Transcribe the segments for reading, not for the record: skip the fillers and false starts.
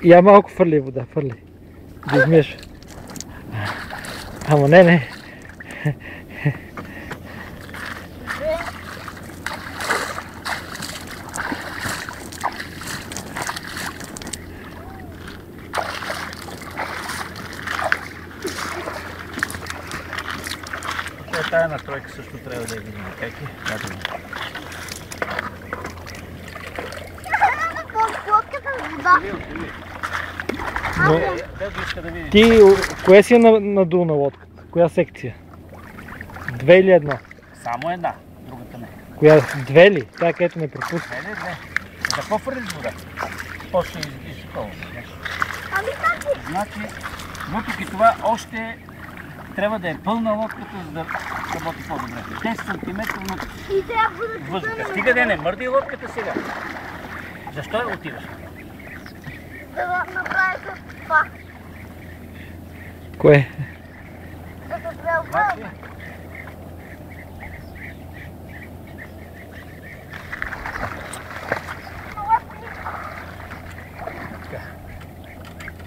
Я малко фърли вода, фърли. Да измиеш. Ама не. Тая настройка също трябва да я видим. Как е? Ти кое си е надул на лодката? Коя секция? Две или едно? Само една, другата не. Коя? Две ли? Тая, където не пропуска. Не. За какво фърлиш вода? После изсипало. Значи, въпреки това още трябва да е пълна лодката, за да работи по-добре. 10 см над въздуха. Стига да не мърди лодката сега. Защо я отиваш? Да направя това. Кое? Да се преобърна.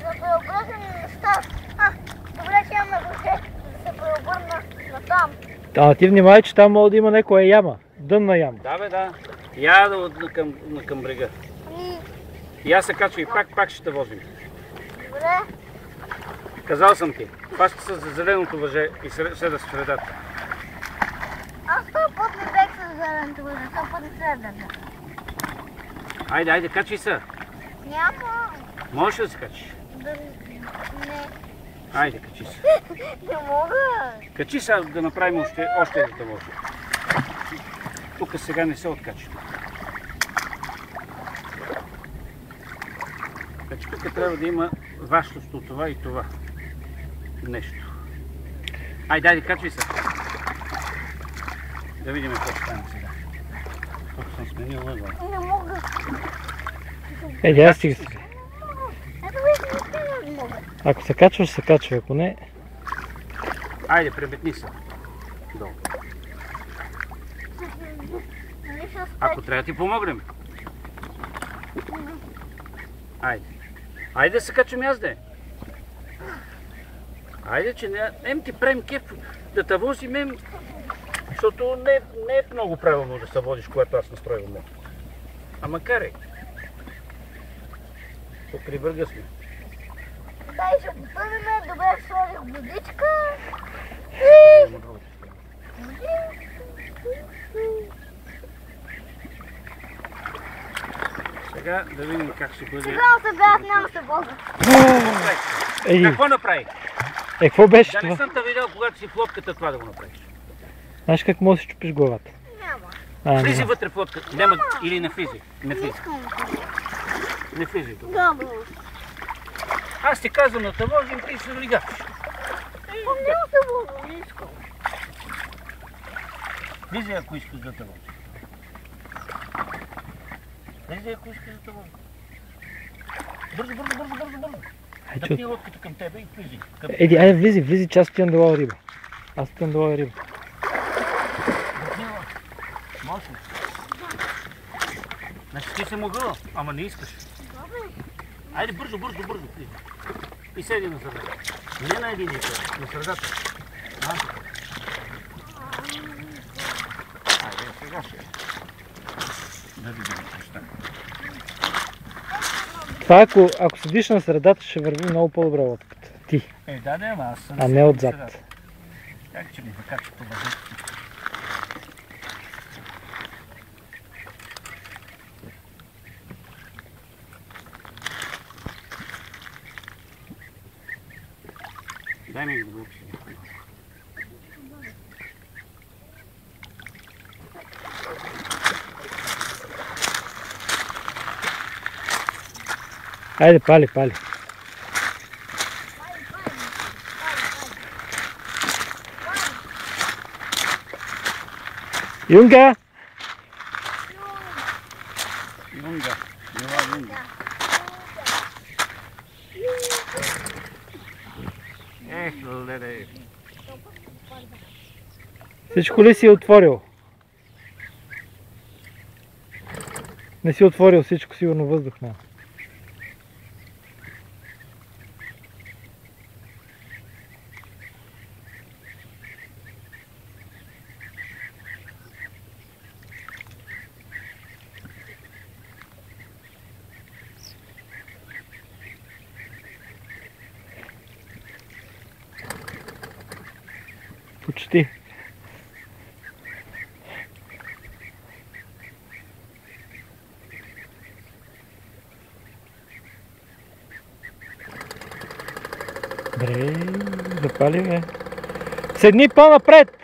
Да преобърна неща. Добре, че имаме въже, да се преобърна натам. Ти внимавай, че там може да има някоя яма. Дънна яма. Да бе, да. Я към брега. И аз се качва и пак ще те возим. Добре. Казал съм ти. Хваща се за зеленото въже и седа в средата. Аз този път не бех с зеленото въже, този път не следвам. Айде, качвай се. Няма. Можеш ли да се качиш? Не. Айде, качи се. Не мога. Качи се да направим още да може. Тук сега не се откачи. Значи тук трябва да има вашето това и това нещо. Айде, качвай се. Да видим какво ще стане сега. Тук съм сменил ъгъл. Не мога. Я стига се. Ето виж, не мога. Ако се качваш, се качва, ако не... Айде, преметни се. Долу. Ако трябва да ти помогнем. Айде. Айде да се качвам аз де. Айде, че не ти правим кеф да те возим, защото не е много правилно да се водиш, когато аз настройвам мотор. Ама карай. Покрай бърга сме. Дай ще потънеме, добре сложих водичка. Сега да видим как ще бъде. Сега се бях, няма се воза. Какво направи? Какво беше Да не това? съм те видял, когато си в лодката, това да го направиш. Знаеш как може да си чупиш главата? Няма. Влизи вътре в лодката. Няма или не влизи. Не влизи. Не влизи тук. Добре. Аз ти казвам да те возим, ти се влигаш. Няма се воза, не искам. Влизи, ако искаш да те возим. Влизи, ако искаш да те возим. Бързо. Тъпни лодката към тебе и влизи. Еди, айде влизи, че аз стоям да ловя риба. Аз стоям да ловя риба. Можеш ли? Значи ти си могъл, ама не искаш. Айде бързо. И седи на средата. Не на един икър, на средата. Айде, сега ще. Да видим неща. Това ако седиш на средата, ще върви много по-добре лодката. Ти. Да, ама аз съм. А не отзад. Как че ми закача по въздуха? Дай ми го си. Айде, пали. Юнга! Юнга. Ех, леле. Всичко ли си отворил? Не си отворил всичко, сигурно въздух няма. Почти. Добре, запали бе. Седни по-напред!